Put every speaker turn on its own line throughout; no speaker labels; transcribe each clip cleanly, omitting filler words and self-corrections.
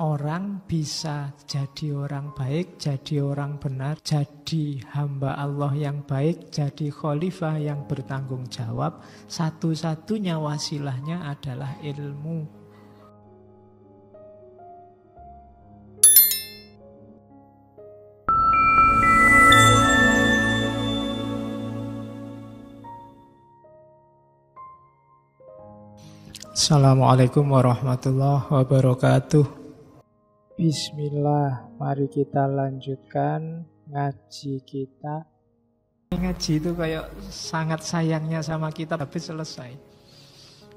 Orang bisa jadi orang baik, jadi orang benar, jadi hamba Allah yang baik, jadi khalifah yang bertanggung jawab. Satu-satunya wasilahnya adalah ilmu. Assalamualaikum warahmatullahi wabarakatuh. Bismillah, mari kita lanjutkan ngaji kita. Ngaji itu kayak sangat sayangnya sama kitab habis selesai.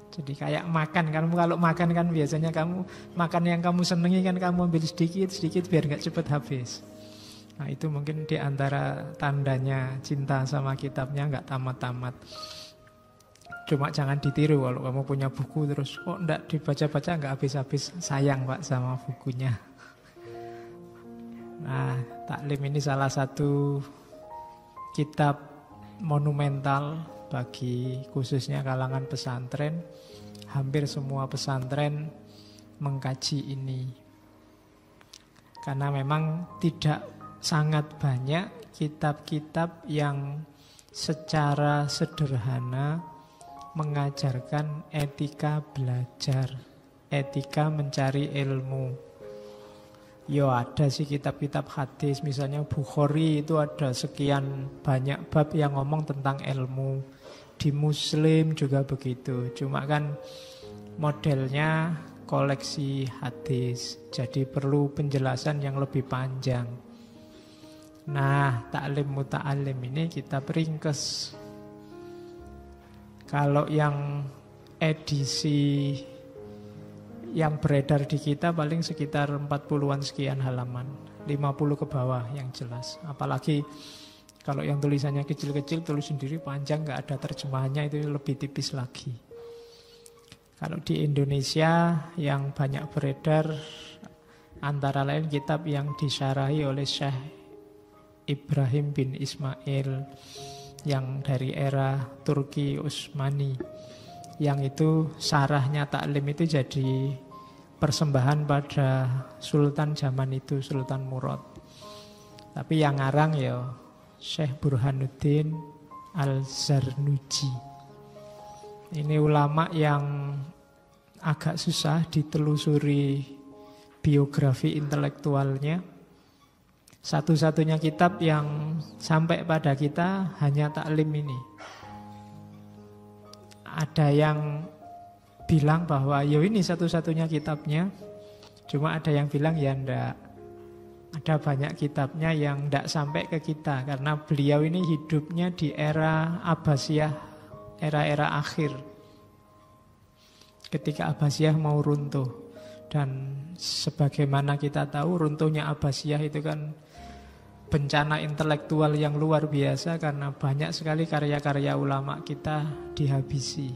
Jadi kayak makan, kamu kalau makan kan biasanya kamu makan yang kamu senengi kan kamu ambil sedikit biar gak cepet habis. Nah itu mungkin diantara tandanya cinta sama kitabnya gak tamat-tamat. Cuma jangan ditiru kalau kamu punya buku terus kok enggak dibaca-baca enggak habis-habis. Sayang Pak sama bukunya. Nah, Taklim ini salah satu kitab monumental bagi khususnya kalangan pesantren. Hampir semua pesantren mengkaji ini. Karena memang tidak sangat banyak kitab-kitab yang secara sederhana mengajarkan etika belajar, etika mencari ilmu. Yo ada sih kitab-kitab hadis, misalnya Bukhari itu ada sekian banyak bab yang ngomong tentang ilmu. Di Muslim juga begitu. Cuma kan modelnya koleksi hadis, jadi perlu penjelasan yang lebih panjang. Nah, Ta'lim Muta'alim ini kitab ringkes. Kalau yang edisi yang beredar di kita paling sekitar 40-an sekian halaman, 50 ke bawah yang jelas. Apalagi kalau yang tulisannya kecil-kecil, tulis sendiri panjang, gak ada terjemahannya, itu lebih tipis lagi. Kalau di Indonesia yang banyak beredar antara lain kitab yang disyarahi oleh Syekh Ibrahim bin Ismail yang dari era Turki Utsmani, yang itu syarahnya Taklim itu jadi persembahan pada Sultan zaman itu, Sultan Murad. Tapi yang ngarang ya Syekh Burhanuddin Al-Zarnuji. Ini ulama yang agak susah ditelusuri biografi intelektualnya. Satu-satunya kitab yang sampai pada kita hanya Taklim ini. Ada yang bilang bahwa ya ini satu-satunya kitabnya. Cuma ada yang bilang ya enggak. Ada banyak kitabnya yang enggak sampai ke kita. Karena beliau ini hidupnya di era Abbasiyah, era-era akhir. Ketika Abbasiyah mau runtuh. Dan sebagaimana kita tahu runtuhnya Abbasiyah itu kan bencana intelektual yang luar biasa karena banyak sekali karya-karya ulama kita dihabisi.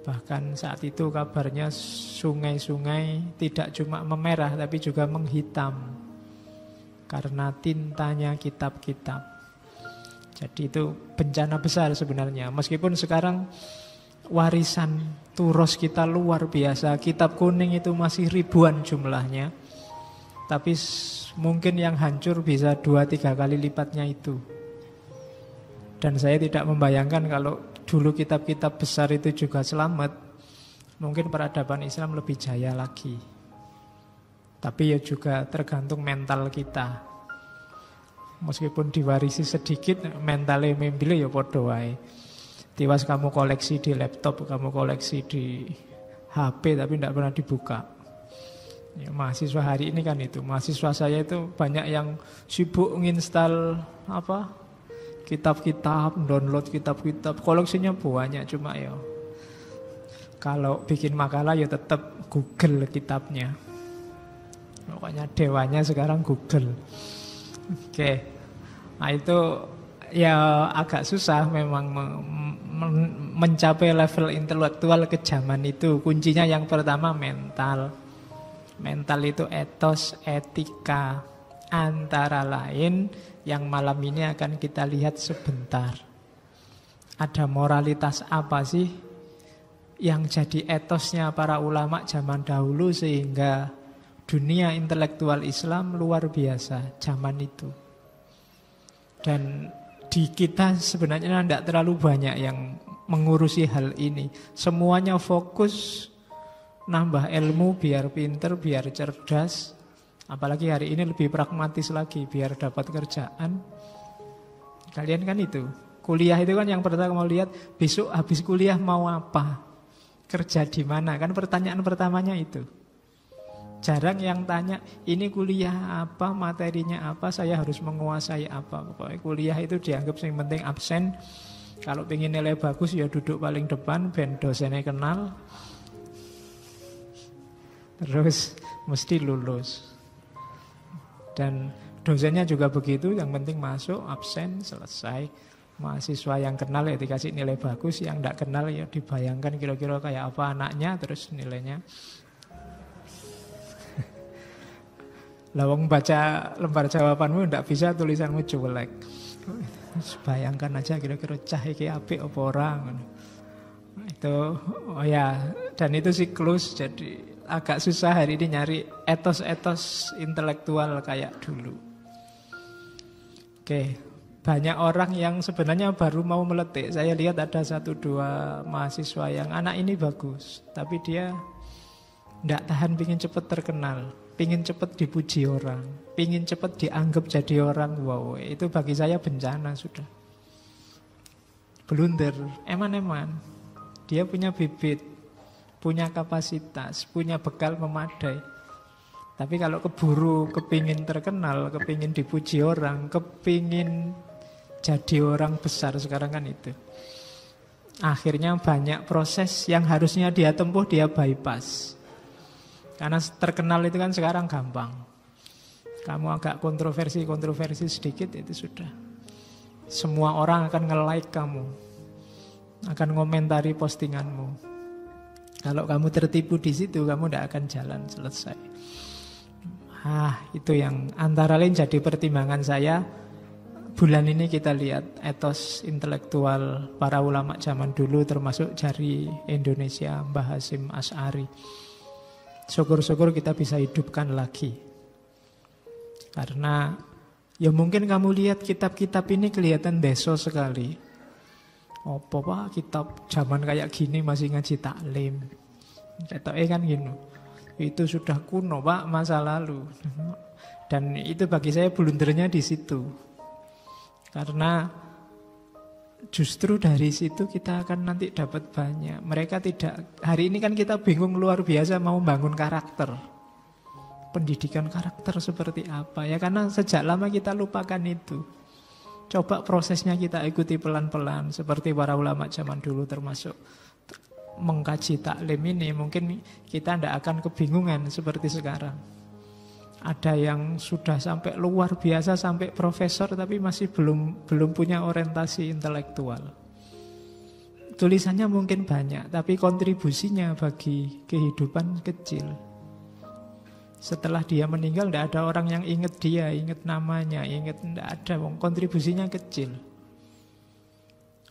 Bahkan saat itu kabarnya sungai-sungai tidak cuma memerah tapi juga menghitam karena tintanya kitab-kitab. Jadi itu bencana besar sebenarnya. Meskipun sekarang warisan turos kita luar biasa, kitab kuning itu masih ribuan jumlahnya. Tapi mungkin yang hancur bisa 2-3 kali lipatnya itu. Dan saya tidak membayangkan kalau dulu kitab-kitab besar itu juga selamat, mungkin peradaban Islam lebih jaya lagi. Tapi ya juga tergantung mental kita. Meskipun diwarisi sedikit, mentalnya membeli ya podo wae. Tiwas kamu koleksi di laptop, kamu koleksi di HP tapi tidak pernah dibuka. Ya, mahasiswa hari ini kan itu, mahasiswa saya itu banyak yang sibuk nginstal kitab-kitab, download kitab-kitab, koleksinya banyak. Cuma ya kalau bikin makalah ya tetap Google kitabnya. Pokoknya dewanya sekarang Google. Oke. Nah itu ya agak susah memang mencapai level intelektual ke zaman itu. Kuncinya yang pertama mental. Mental itu etos, etika. Antara lain yang malam ini akan kita lihat sebentar. Ada moralitas apa sih yang jadi etosnya para ulama zaman dahulu sehingga dunia intelektual Islam luar biasa zaman itu. Dan di kita sebenarnya tidak terlalu banyak yang mengurusi hal ini. Semuanya fokus nambah ilmu biar pinter, biar cerdas. Apalagi hari ini lebih pragmatis lagi, biar dapat kerjaan. Kalian kan itu, kuliah itu kan yang pertama mau lihat, besok habis kuliah mau apa? Kerja di mana? Kan pertanyaan pertamanya itu. Jarang yang tanya, ini kuliah apa, materinya apa, saya harus menguasai apa. Pokoknya kuliah itu dianggap yang penting absen. Kalau pengen nilai bagus ya duduk paling depan, ben dosennya kenal. Terus mesti lulus. Dan dosennya juga begitu, yang penting masuk, absen, selesai. Mahasiswa yang kenal ya dikasih nilai bagus, yang tidak kenal ya dibayangkan kira-kira kayak apa anaknya, terus nilainya. Lawang baca lembar jawabanmu tidak bisa, tulisanmu jelek. Bayangkan aja kira-kira cah iki apik apa orang. Itu oh ya, dan itu siklus, jadi agak susah hari ini nyari etos-etos intelektual kayak dulu. Oke, banyak orang yang sebenarnya baru mau meletik. Saya lihat ada 1-2 mahasiswa yang anak ini bagus, tapi dia tidak tahan, pingin cepat terkenal, pingin cepat dipuji orang, pingin cepat dianggap jadi orang. Wow, itu bagi saya bencana sudah. Blunder, eman-eman. Dia punya bibit, punya kapasitas, punya bekal memadai. Tapi kalau keburu kepingin terkenal, kepingin dipuji orang, kepingin jadi orang besar, sekarang kan itu. Akhirnya banyak proses yang harusnya dia tempuh, dia bypass. Karena terkenal itu kan sekarang gampang. Kamu agak kontroversi sedikit itu sudah. Semua orang akan nge-like kamu, akan ngomentari postinganmu. Kalau kamu tertipu di situ, kamu tidak akan jalan, selesai. Itu yang antara lain jadi pertimbangan saya. Bulan ini kita lihat etos intelektual para ulama zaman dulu, termasuk dari Indonesia, Mbah Hasyim Asy'ari. Syukur-syukur kita bisa hidupkan lagi. Karena ya mungkin kamu lihat kitab-kitab ini kelihatan deso sekali. Apa Pak, kitab zaman kayak gini masih ngaji taklim. Ketoknya kan gini. Itu sudah kuno Pak, masa lalu. Dan itu bagi saya blundernya di situ. Karena justru dari situ kita akan nanti dapat banyak. Mereka tidak, hari ini kan kita bingung luar biasa mau bangun karakter. Pendidikan karakter seperti apa ya, karena sejak lama kita lupakan itu. Coba prosesnya kita ikuti pelan-pelan seperti para ulama zaman dulu, termasuk mengkaji taklim ini. Mungkin kita tidak akan kebingungan seperti sekarang. Ada yang sudah sampai luar biasa, sampai profesor, tapi masih belum punya orientasi intelektual. Tulisannya mungkin banyak, tapi kontribusinya bagi kehidupan kecil. Setelah dia meninggal, tidak ada orang yang ingat dia, ingat namanya, tidak ada, kontribusinya kecil.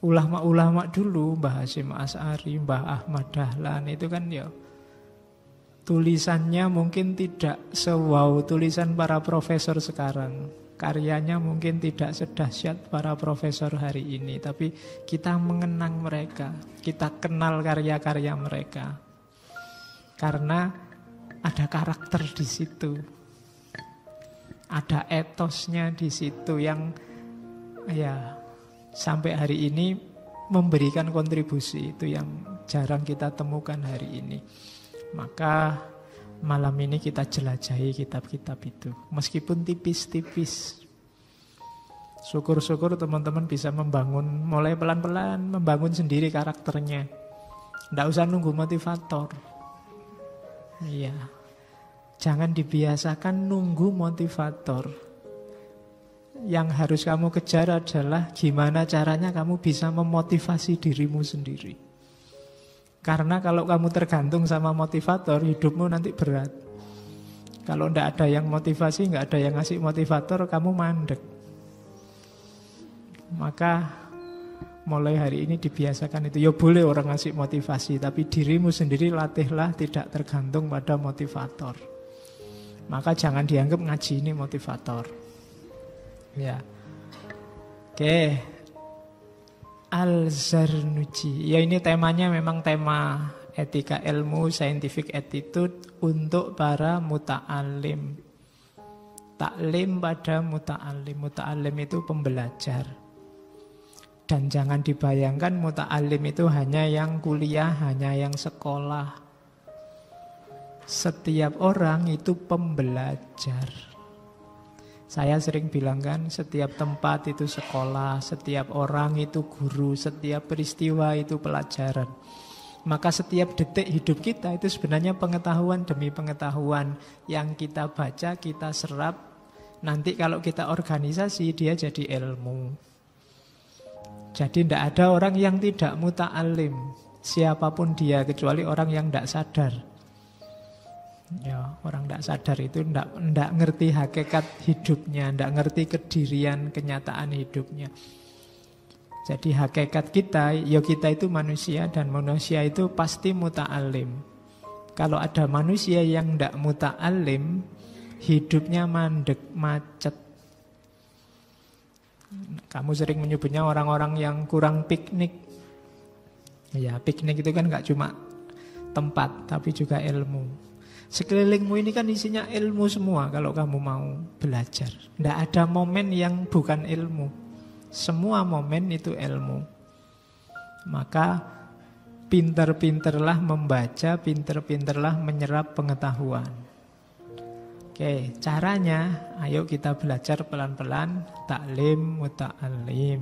Ulama-ulama dulu, Mbah Hasyim Asy'ari, Mbah Ahmad Dahlan, itu kan ya tulisannya mungkin tidak se-wow tulisan para profesor sekarang. Karyanya mungkin tidak sedahsyat para profesor hari ini, tapi kita mengenang mereka, kita kenal karya-karya mereka. Karena ada karakter di situ. Ada etosnya di situ yang ya sampai hari ini memberikan kontribusi. Itu yang jarang kita temukan hari ini. Maka malam ini kita jelajahi kitab-kitab itu, meskipun tipis-tipis. Syukur-syukur teman-teman bisa membangun, mulai pelan-pelan membangun sendiri karakternya. Tidak usah nunggu motivator. Iya, jangan dibiasakan nunggu motivator. Yang harus kamu kejar adalah gimana caranya kamu bisa memotivasi dirimu sendiri. Karena kalau kamu tergantung sama motivator, hidupmu nanti berat. Kalau tidak ada yang motivasi, nggak ada yang ngasih motivator, kamu mandek. Maka Mulai hari ini dibiasakan itu. Ya boleh orang ngasih motivasi, tapi dirimu sendiri latihlah tidak tergantung pada motivator. Maka jangan dianggap ngaji ini motivator. Ya. Oke. Al-Zarnuji. Ya ini temanya memang tema etika ilmu, scientific attitude untuk para muta'alim. Taklim pada muta'alim. Muta'alim itu pembelajar. Dan jangan dibayangkan muta'alim itu hanya yang kuliah, hanya yang sekolah. Setiap orang itu pembelajar. Saya sering bilang kan, setiap tempat itu sekolah, setiap orang itu guru, setiap peristiwa itu pelajaran. Maka setiap detik hidup kita itu sebenarnya pengetahuan demi pengetahuan yang kita baca, kita serap. Nanti kalau kita organisasi, dia jadi ilmu. Jadi tidak ada orang yang tidak muta'alim, siapapun dia, kecuali orang yang tidak sadar. Ya, orang tidak sadar itu tidak ngerti hakikat hidupnya, tidak ngerti kedirian, kenyataan hidupnya. Jadi hakikat kita, ya kita itu manusia, dan manusia itu pasti muta'alim. Kalau ada manusia yang tidak muta'alim, hidupnya mandek, macet. Kamu sering menyebutnya orang-orang yang kurang piknik. Ya, piknik itu kan gak cuma tempat, tapi juga ilmu. Sekelilingmu ini kan isinya ilmu semua kalau kamu mau belajar. Tidak ada momen yang bukan ilmu. Semua momen itu ilmu. Maka pinter-pinterlah membaca, pinter-pinterlah menyerap pengetahuan. Oke, caranya, ayo kita belajar pelan-pelan, taklim, muta'alim.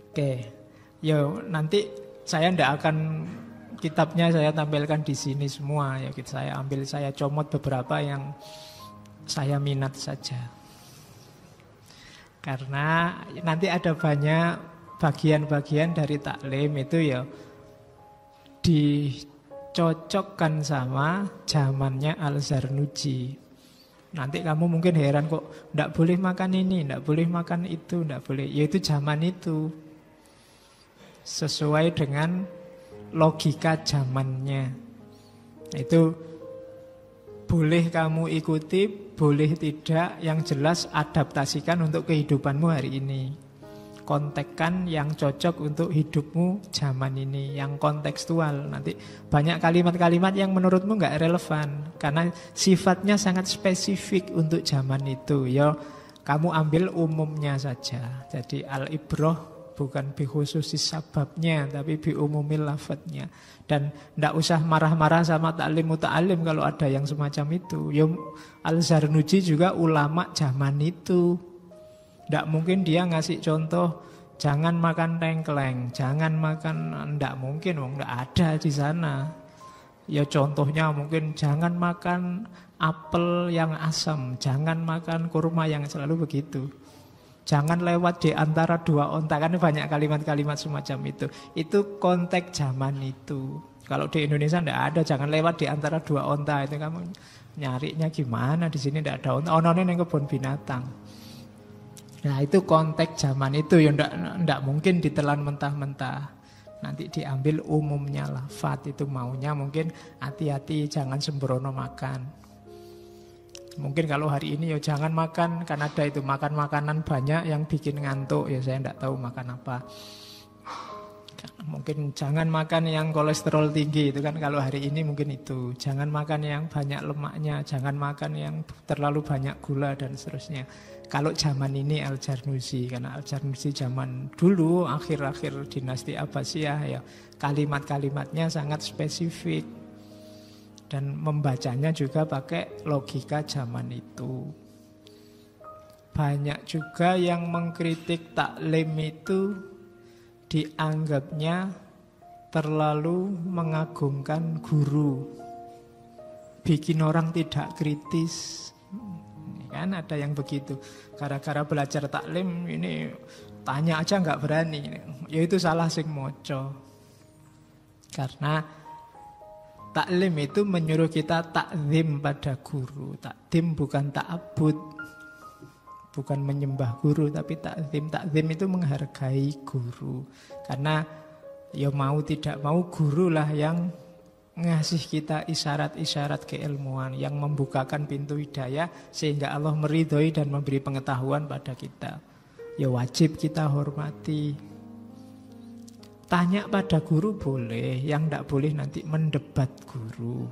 Oke, yo nanti saya tidak akan kitabnya saya tampilkan di sini semua. Ya, saya comot beberapa yang saya minat saja. Karena nanti ada banyak bagian-bagian dari taklim itu ya dicocokkan sama zamannya Al-Zarnuji. Nanti kamu mungkin heran kok tidak boleh makan ini, tidak boleh makan itu, tidak boleh. Ya itu zaman itu. Sesuai dengan logika zamannya. Itu boleh kamu ikuti, boleh tidak, yang jelas adaptasikan untuk kehidupanmu hari ini. Kontekkan yang cocok untuk hidupmu zaman ini, yang kontekstual. Nanti banyak kalimat-kalimat yang menurutmu nggak relevan karena sifatnya sangat spesifik untuk zaman itu. Ya, kamu ambil umumnya saja. Jadi al-ibroh bukan bikhususis sababnya, tapi biumumil lafadznya. Dan tidak usah marah-marah sama taklim muta'alim kalau ada yang semacam itu. Ya, Al-Zarnuji juga ulama zaman itu. Tidak mungkin dia ngasih contoh jangan makan tengkleng, jangan makan, tidak mungkin, tidak ada di sana. Ya contohnya mungkin jangan makan apel yang asam, jangan makan kurma yang selalu begitu. Jangan lewat di antara dua onta, kan banyak kalimat-kalimat semacam itu. Itu konteks zaman itu. Kalau di Indonesia tidak ada, jangan lewat di antara dua onta. Itu kamu nyarinya gimana? Di sini tidak ada onta. Ono ning kebun binatang. Nah itu konteks zaman itu yang tidak mungkin ditelan mentah-mentah. Nanti diambil umumnya lafadz itu maunya mungkin hati-hati jangan sembrono makan. Mungkin kalau hari ini ya jangan makan, kan ada itu makan makanan banyak yang bikin ngantuk. Ya saya tidak tahu makan apa. Mungkin jangan makan yang kolesterol tinggi, itu kan kalau hari ini mungkin itu. Jangan makan yang banyak lemaknya, jangan makan yang terlalu banyak gula dan seterusnya. Kalau zaman ini Al-Zarnuji, karena Al-Zarnuji zaman dulu akhir-akhir dinasti Abbasiyah ya kalimat-kalimatnya sangat spesifik dan membacanya juga pakai logika zaman itu. Banyak juga yang mengkritik taklim itu dianggapnya terlalu mengagungkan guru, bikin orang tidak kritis. Kan ada yang begitu. Gara-gara belajar taklim ini tanya aja nggak berani. Ya itu salah sing moco. Karena taklim itu menyuruh kita takzim pada guru. Takdim bukan ta'abud. Bukan menyembah guru, tapi takzim. Takzim itu menghargai guru. Karena ya mau tidak mau guru lah yang ngasih kita isyarat-isyarat keilmuan, yang membukakan pintu hidayah sehingga Allah meridhoi dan memberi pengetahuan pada kita. Ya wajib kita hormati. Tanya pada guru boleh, yang tidak boleh nanti mendebat guru,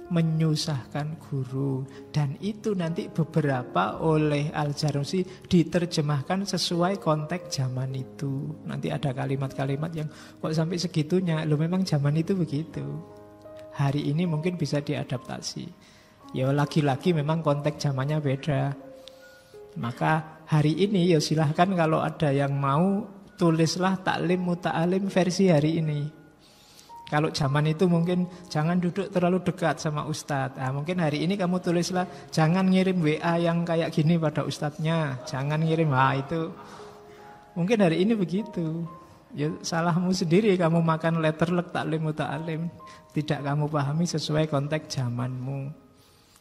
menyusahkan guru. Dan itu nanti beberapa oleh Al-Zarnuji diterjemahkan sesuai konteks zaman itu. Nanti ada kalimat-kalimat yang kok sampai segitunya, loh memang zaman itu begitu. Hari ini mungkin bisa diadaptasi. Ya lagi-lagi memang konteks zamannya beda. Maka hari ini ya silahkan kalau ada yang mau, tulislah taklim muta'alim versi hari ini. Kalau zaman itu mungkin jangan duduk terlalu dekat sama ustadz. Nah, mungkin hari ini kamu tulislah jangan ngirim WA yang kayak gini pada ustadznya. Jangan ngirim, itu. Mungkin hari ini begitu. Ya salahmu sendiri kamu makan letterlek taklim muta'alim. Tidak kamu pahami sesuai konteks zamanmu.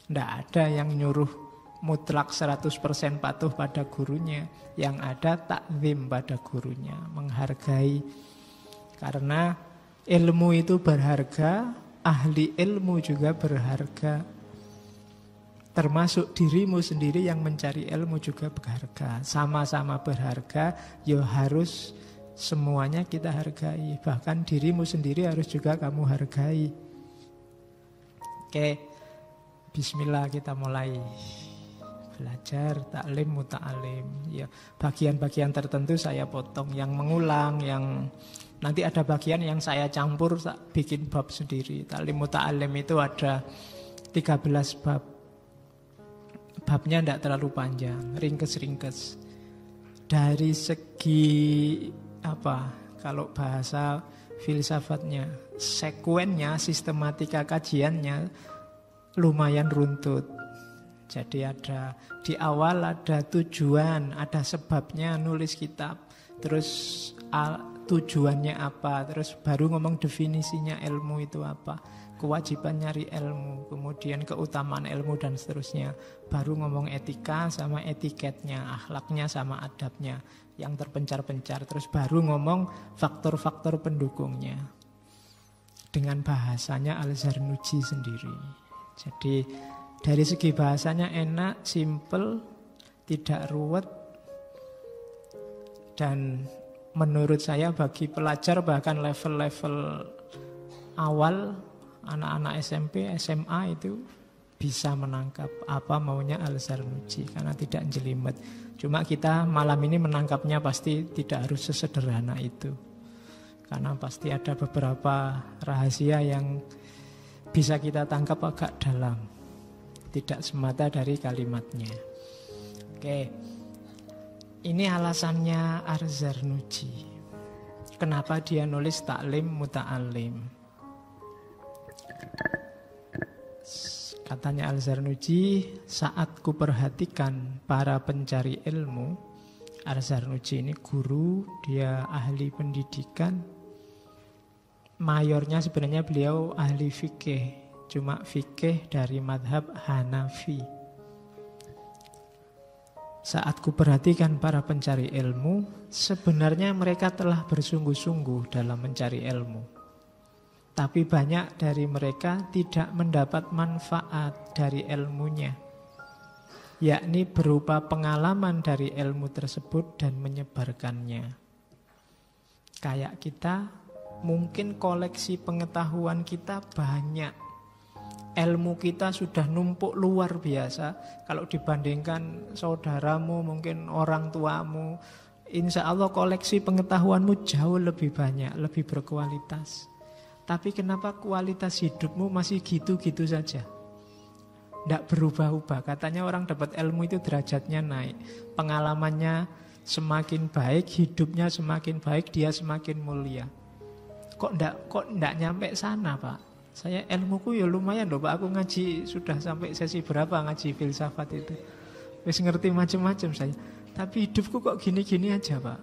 Tidak ada yang nyuruh mutlak 100% patuh pada gurunya. Yang ada takzim pada gurunya, menghargai. Karena ilmu itu berharga, ahli ilmu juga berharga. Termasuk dirimu sendiri yang mencari ilmu juga berharga. Sama-sama berharga, ya harus semuanya kita hargai. Bahkan dirimu sendiri harus juga kamu hargai. Oke, bismillah kita mulai belajar taklim muta'alim. Ya, bagian-bagian tertentu saya potong, yang mengulang, yang nanti ada bagian yang saya campur, bikin bab sendiri. Taklim muta'alim itu ada 13 bab. Babnya tidak terlalu panjang, ringkes-ringkes. Dari segi kalau bahasa filsafatnya, sekuennya, sistematika kajiannya lumayan runtut. Jadi ada di awal ada tujuan, ada sebabnya nulis kitab. Terus tujuannya apa, terus baru ngomong definisinya ilmu itu apa, kewajiban nyari ilmu, kemudian keutamaan ilmu dan seterusnya. Baru ngomong etika sama etiketnya, akhlaknya sama adabnya, yang terpencar-pencar. Terus baru ngomong faktor-faktor pendukungnya dengan bahasanya Al-Zarnuji sendiri. Jadi dari segi bahasanya enak, simple, tidak ruwet. Dan menurut saya bagi pelajar bahkan level-level awal, anak-anak SMP, SMA itu bisa menangkap apa maunya Al-Zarnuji karena tidak jelimet. Cuma kita malam ini menangkapnya pasti tidak harus sesederhana itu. Karena pasti ada beberapa rahasia yang bisa kita tangkap agak dalam. Tidak semata dari kalimatnya. Oke. Ini alasannya Al-Zarnuji. Kenapa dia nulis taklim muta'alim? Katanya Al-Zarnuji, saat kuperhatikan para pencari ilmu, Al-Zarnuji ini guru, dia ahli pendidikan. Mayornya sebenarnya beliau ahli fikih. Cuma fikih dari madhab Hanafi. Saat kuperhatikan para pencari ilmu, sebenarnya mereka telah bersungguh-sungguh dalam mencari ilmu. Tapi banyak dari mereka tidak mendapat manfaat dari ilmunya, yakni berupa pengalaman dari ilmu tersebut dan menyebarkannya. Kayak kita, mungkin koleksi pengetahuan kita banyak. Ilmu kita sudah numpuk luar biasa. Kalau dibandingkan saudaramu, mungkin orang tuamu, insya Allah koleksi pengetahuanmu jauh lebih banyak, lebih berkualitas. Tapi kenapa kualitas hidupmu masih gitu-gitu saja? Tidak berubah-ubah. Katanya orang dapat ilmu itu derajatnya naik, pengalamannya semakin baik, hidupnya semakin baik, dia semakin mulia. Kok enggak nyampe sana, Pak? Saya ilmuku ya lumayan loh Pak, aku ngaji sudah sampai sesi berapa ngaji filsafat itu. Wis ngerti macam-macam saya. Tapi hidupku kok gini-gini aja Pak.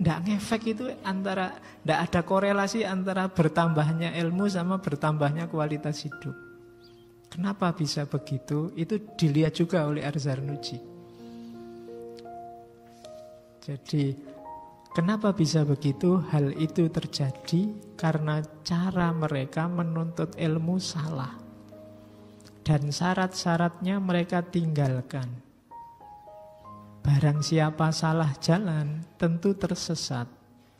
Nggak ngefek itu nggak ada korelasi antara bertambahnya ilmu sama bertambahnya kualitas hidup. Kenapa bisa begitu? Itu dilihat juga oleh Al-Zarnuji. Jadi kenapa bisa begitu? Hal itu terjadi karena cara mereka menuntut ilmu salah. Dan syarat-syaratnya mereka tinggalkan. Barang siapa salah jalan, tentu tersesat,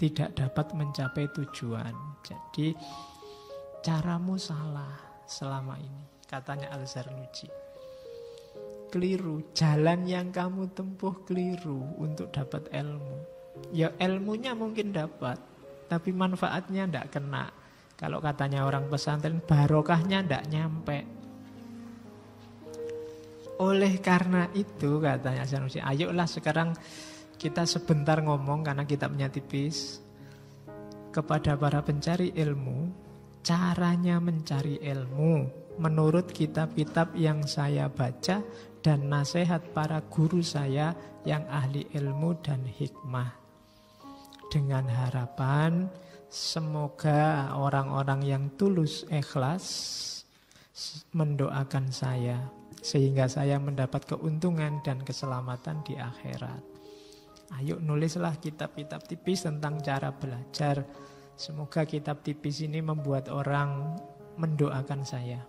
tidak dapat mencapai tujuan. Jadi caramu salah selama ini, katanya Al-Zarnuji. Keliru, jalan yang kamu tempuh keliru untuk dapat ilmu. Ya ilmunya mungkin dapat, tapi manfaatnya tidak kena. Kalau katanya orang pesantren, barokahnya tidak nyampe. Oleh karena itu, katanya Sanusi, ayolah sekarang kita sebentar ngomong, karena kitabnya tipis, kepada para pencari ilmu, caranya mencari ilmu menurut kitab-kitab yang saya baca dan nasihat para guru saya yang ahli ilmu dan hikmah. Dengan harapan semoga orang-orang yang tulus ikhlas mendoakan saya, sehingga saya mendapat keuntungan dan keselamatan di akhirat. Ayo nulislah kitab-kitab tipis tentang cara belajar. Semoga kitab tipis ini membuat orang mendoakan saya.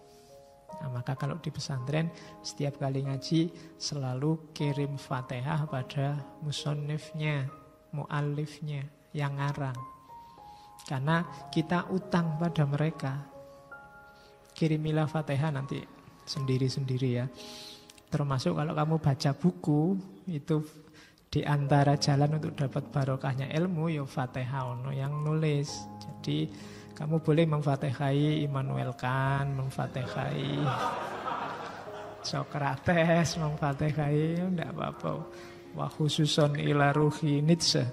Nah, maka kalau di pesantren setiap kali ngaji selalu kirim Fatihah pada musannifnya, muallifnya yang ngarang. Karena kita utang pada mereka. Kirimilah Fatihah nanti sendiri-sendiri ya. Termasuk kalau kamu baca buku, itu di antara jalan untuk dapat barokahnya ilmu ya Fatihah ono yang nulis. Jadi kamu boleh memfatihai Immanuel Kant, memfatihai Sokrates, memfatihai enggak apa-apa. Wa khususon ila ruhi Nietzsche.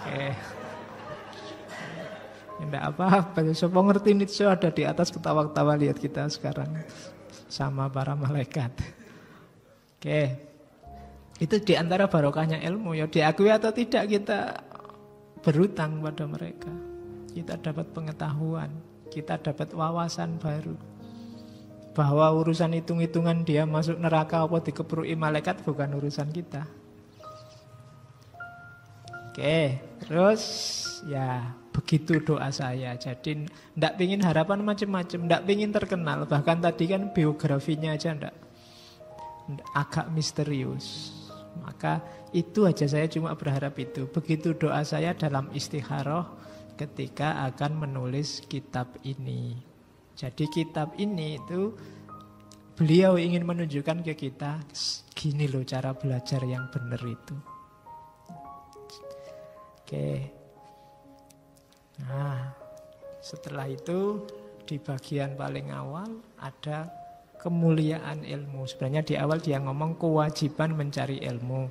Oke. Tidak apa-apa, siapa ngerti Nietzsche ada di atas ketawa-ketawa, lihat kita sekarang sama para malaikat. Oke, itu di antara barokahnya ilmu ya, diakui atau tidak kita berutang pada mereka. Kita dapat pengetahuan, kita dapat wawasan baru. Bahwa urusan hitung-hitungan dia masuk neraka apa dikeprui malaikat bukan urusan kita. Oke, terus ya begitu doa saya. Jadi tidak pingin harapan macam-macam, tidak pingin terkenal. Bahkan tadi kan biografinya aja tidak, agak misterius. Maka itu aja saya cuma berharap itu. Begitu doa saya dalam istikharah ketika akan menulis kitab ini. Jadi kitab ini itu beliau ingin menunjukkan ke kita, gini loh cara belajar yang benar itu. Oke. Nah, setelah itu di bagian paling awal ada kemuliaan ilmu. Sebenarnya di awal dia ngomong kewajiban mencari ilmu.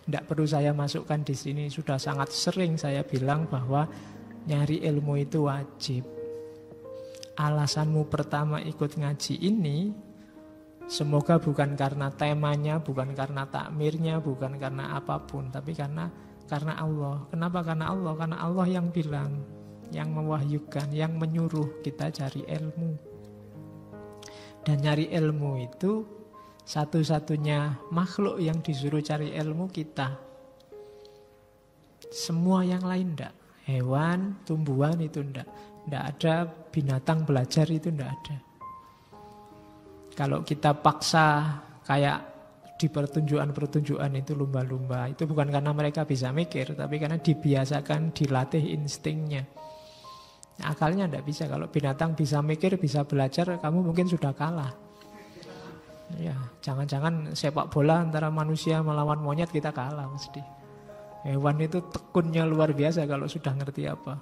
Tidak perlu saya masukkan di sini, sudah sangat sering saya bilang bahwa nyari ilmu itu wajib. Alasanmu pertama ikut ngaji ini, semoga bukan karena temanya, bukan karena takmirnya, bukan karena apapun, tapi karena Allah. Kenapa karena Allah? Karena Allah yang bilang, yang mewahyukan, yang menyuruh kita cari ilmu. Dan nyari ilmu itu satu-satunya makhluk yang disuruh cari ilmu kita. Semua yang lain enggak. Hewan, tumbuhan itu enggak. Enggak ada binatang belajar itu enggak ada. Kalau kita paksa kayak di pertunjukan-pertunjukan itu lumba-lumba, itu bukan karena mereka bisa mikir, tapi karena dibiasakan, dilatih instingnya. Akalnya tidak bisa. Kalau binatang bisa mikir, bisa belajar, kamu mungkin sudah kalah. Ya, jangan-jangan sepak bola antara manusia melawan monyet kita kalah mesti. Hewan itu tekunnya luar biasa kalau sudah ngerti apa.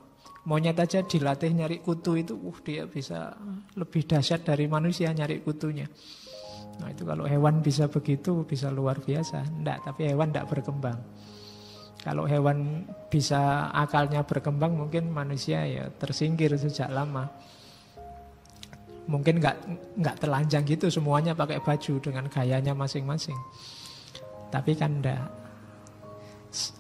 Monyet aja dilatih nyari kutu itu, dia bisa lebih dahsyat dari manusia nyari kutunya. Nah itu kalau hewan bisa begitu, bisa luar biasa. Enggak, tapi hewan tidak berkembang. Kalau hewan bisa akalnya berkembang, mungkin manusia ya tersingkir sejak lama. Mungkin enggak telanjang gitu semuanya pakai baju dengan gayanya masing-masing. Tapi kan enggak.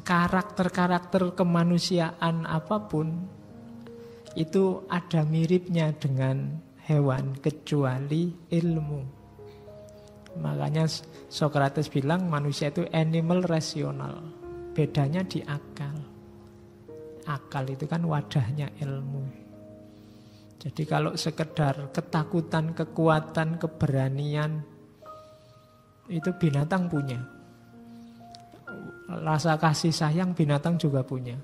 Karakter-karakter kemanusiaan apapun itu ada miripnya dengan hewan kecuali ilmu. Makanya Socrates bilang manusia itu animal rasional. Bedanya di akal. Akal itu kan wadahnya ilmu. Jadi kalau sekedar ketakutan, kekuatan, keberanian, itu binatang punya. Rasa kasih sayang binatang juga punya.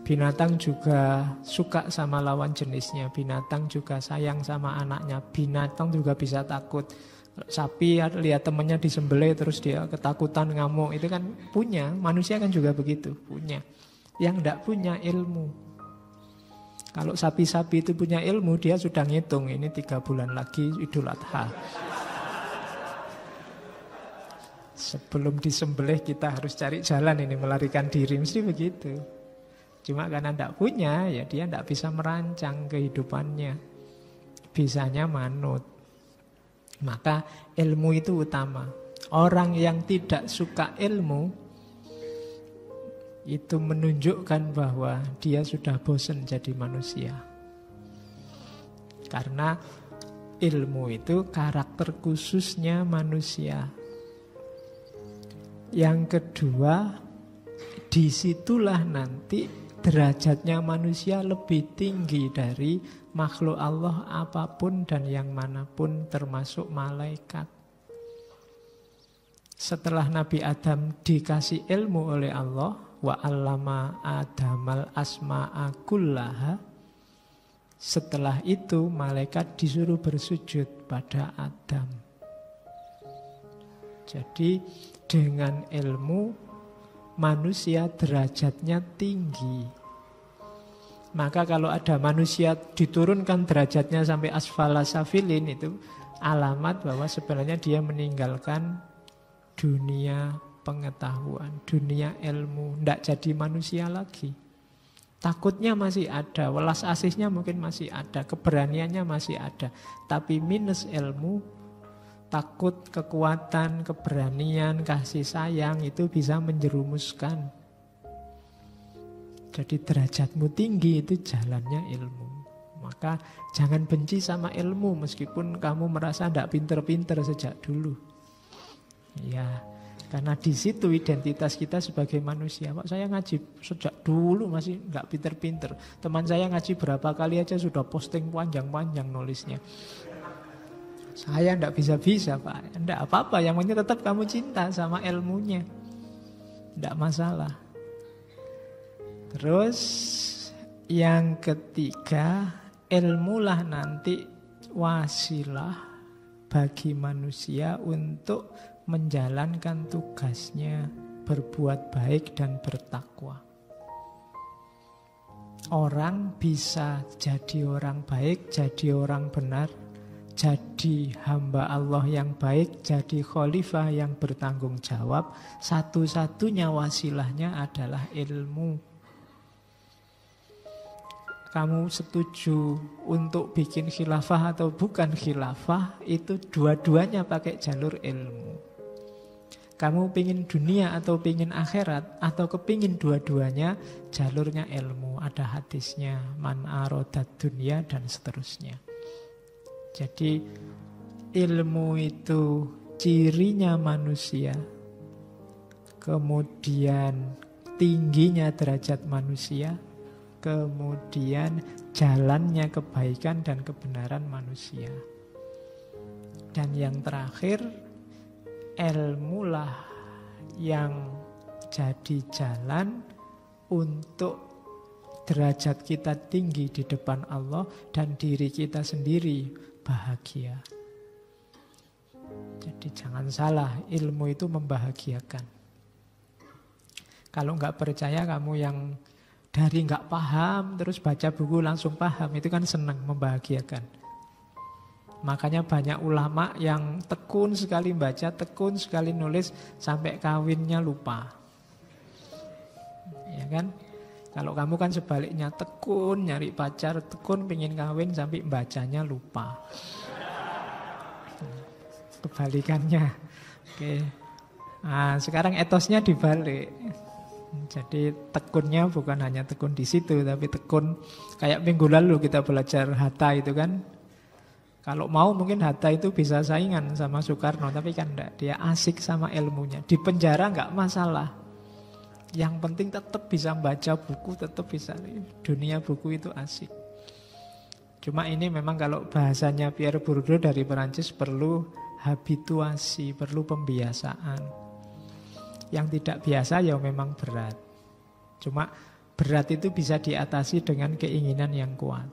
Binatang juga suka sama lawan jenisnya. Binatang juga sayang sama anaknya. Binatang juga bisa takut. Sapi lihat temannya disembelih terus dia ketakutan, ngamuk. Itu kan punya. Manusia kan juga begitu, punya. Yang tidak punya ilmu. Kalau sapi-sapi itu punya ilmu, dia sudah ngitung. Ini 3 bulan lagi Idul Adha. Sebelum disembelih kita harus cari jalan ini, melarikan diri. Mesti begitu. Cuma karena tidak punya, ya dia tidak bisa merancang kehidupannya. Bisanya manut. Maka ilmu itu utama. Orang yang tidak suka ilmu, itu menunjukkan bahwa dia sudah bosan jadi manusia. Karena ilmu itu karakter khususnya manusia. Yang kedua, disitulah nanti derajatnya manusia lebih tinggi dari makhluk Allah apapun dan yang manapun termasuk malaikat. Setelah Nabi Adam dikasih ilmu oleh Allah, wa 'allama Adamal asma'a kullaha, setelah itu malaikat disuruh bersujud pada Adam. Jadi dengan ilmu manusia derajatnya tinggi. Maka kalau ada manusia diturunkan derajatnya sampai asfala safilin, itu alamat bahwa sebenarnya dia meninggalkan dunia pengetahuan, dunia ilmu, tidak jadi manusia lagi. Takutnya masih ada, welas asihnya mungkin masih ada, keberaniannya masih ada, tapi minus ilmu, takut, kekuatan, keberanian, kasih sayang itu bisa menjerumuskan. Jadi derajatmu tinggi itu jalannya ilmu. Maka jangan benci sama ilmu meskipun kamu merasa tidak pinter-pinter sejak dulu. Ya, karena di situ identitas kita sebagai manusia. Pak, saya ngaji sejak dulu masih nggak pinter-pinter. Teman saya ngaji berapa kali aja sudah posting panjang-panjang nulisnya. Saya tidak bisa-bisa Pak. Tidak apa-apa, yang penting tetap kamu cinta sama ilmunya. Tidak masalah. Terus yang ketiga, ilmulah nanti wasilah bagi manusia untuk menjalankan tugasnya berbuat baik dan bertakwa. Orang bisa jadi orang baik, jadi orang benar, jadi hamba Allah yang baik, jadi khalifah yang bertanggung jawab. Satu-satunya wasilahnya adalah ilmu. Kamu setuju untuk bikin khilafah atau bukan khilafah, itu dua-duanya pakai jalur ilmu. Kamu pingin dunia atau pingin akhirat, atau kepingin dua-duanya, jalurnya ilmu. Ada hadisnya, man arodat dunia dan seterusnya. Jadi ilmu itu cirinya manusia, kemudian tingginya derajat manusia, kemudian jalannya kebaikan dan kebenaran manusia. Dan yang terakhir, ilmulah yang jadi jalan untuk derajat kita tinggi di depan Allah dan diri kita sendiri bahagia. Jadi jangan salah, ilmu itu membahagiakan. Kalau nggak percaya, kamu yang dari nggak paham terus baca buku langsung paham, itu kan senang, membahagiakan. Makanya banyak ulama yang tekun sekali baca, tekun sekali nulis, sampai kawinnya lupa. Ya kan? Kalau kamu kan sebaliknya, tekun nyari pacar, tekun pengen kawin, sampai bacanya lupa. Kebalikannya. Oke. Nah, sekarang etosnya dibalik. Jadi tekunnya bukan hanya tekun di situ, tapi tekun kayak minggu lalu kita belajar Hatta itu kan. Kalau mau mungkin Hatta itu bisa saingan sama Soekarno, tapi kan enggak. Dia asik sama ilmunya. Di penjara enggak masalah. Yang penting tetap bisa baca buku, tetap bisa. Dunia buku itu asik. Cuma ini memang kalau bahasanya Pierre Bourdieu dari Perancis perlu habituasi, perlu pembiasaan. Yang tidak biasa ya memang berat. Cuma berat itu bisa diatasi dengan keinginan yang kuat.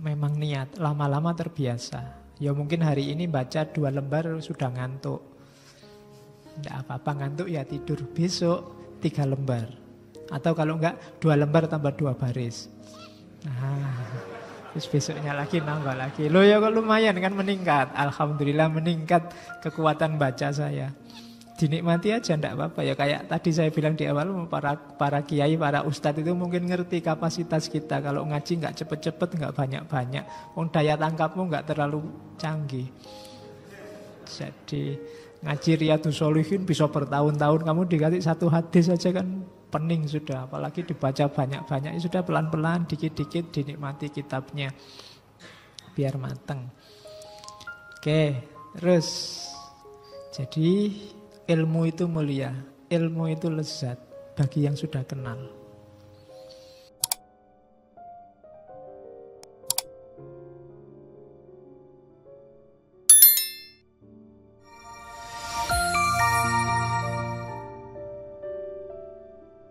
Memang niat, lama-lama terbiasa. Ya mungkin hari ini baca 2 lembar sudah ngantuk. Tidak apa-apa ngantuk ya tidur. Besok 3 lembar. Atau kalau enggak 2 lembar tambah 2 baris. Nah, terus besoknya lagi nambah lagi. Loh ya kok lumayan kan meningkat. Alhamdulillah meningkat kekuatan baca saya. Dinikmati aja enggak apa-apa ya. Kayak tadi saya bilang di awal, para kiai, para ustadz itu mungkin ngerti kapasitas kita. Kalau ngaji enggak cepet-cepet, enggak banyak-banyak. Daya tangkapmu enggak terlalu canggih. Jadi ngaji Riyadhus Shalihin bisa bertahun-tahun. Kamu dikasih 1 hadis saja kan pening sudah. Apalagi dibaca banyak-banyak. Ya sudah pelan-pelan, dikit-dikit dinikmati kitabnya. Biar mateng. Oke, terus. Jadi ilmu itu mulia, ilmu itu lezat bagi yang sudah kenal.